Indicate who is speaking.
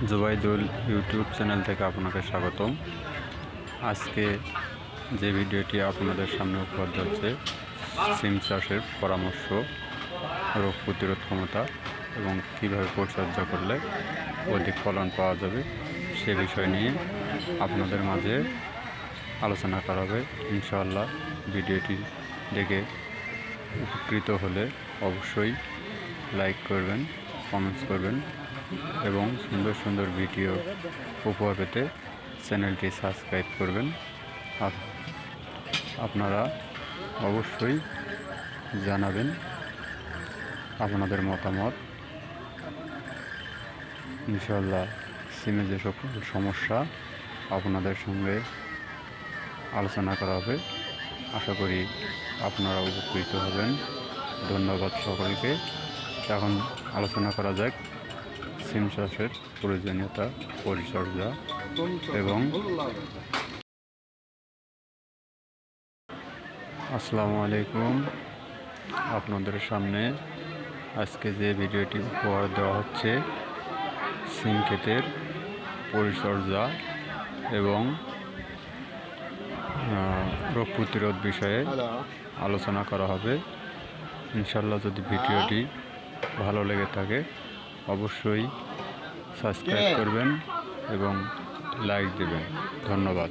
Speaker 1: Zubaidul YouTube channel থেকে আপনাকে স্বাগতম। আজকে যে ভিডিওটি আপনাদের সামনে উপলব্ধ হচ্ছে সিম চাষের পরামর্শ, রোগ প্রতিরোধ ক্ষমতা এবং কীভাবে পরিচর্যা করলে অধিক ফলন পাওয়া যাবে সে বিষয় নিয়ে আপনাদের মাঝে আলোচনা করা হবে। ইনশাআল্লাহ ভিডিওটি দেখে উপকৃত হলে অবশ্যই লাইক করবেন, কমেন্টস করবেন এবং সুন্দর সুন্দর ভিডিও উপহার পেতে চ্যানেলটি সাবস্ক্রাইব করবেন। আপনারা অবশ্যই জানাবেন আপনাদের মতামত। ইনশাআল্লাহ সিমে যে সকল সমস্যা আপনাদের সঙ্গে আলোচনা করা হবে, আশা করি আপনারা উপকৃত হবেন। ধন্যবাদ সকলকে। এখন আলোচনা করা যাক সিম চাষের প্রয়োজনীয়তা, পরিচর্যা এবং আসসালামু আলাইকুম। আপনাদের সামনে আজকে যে ভিডিওটি উপহার দেওয়া হচ্ছে সিম ক্ষেতের পরিচর্যা এবং রোগ প্রতিরোধ বিষয়ে আলোচনা করা হবে। ইনশাআল্লাহ যদি ভিডিওটি ভালো লেগে থাকে অবশ্যই সাবস্ক্রাইব করবেন এবং লাইক দেবেন। ধন্যবাদ।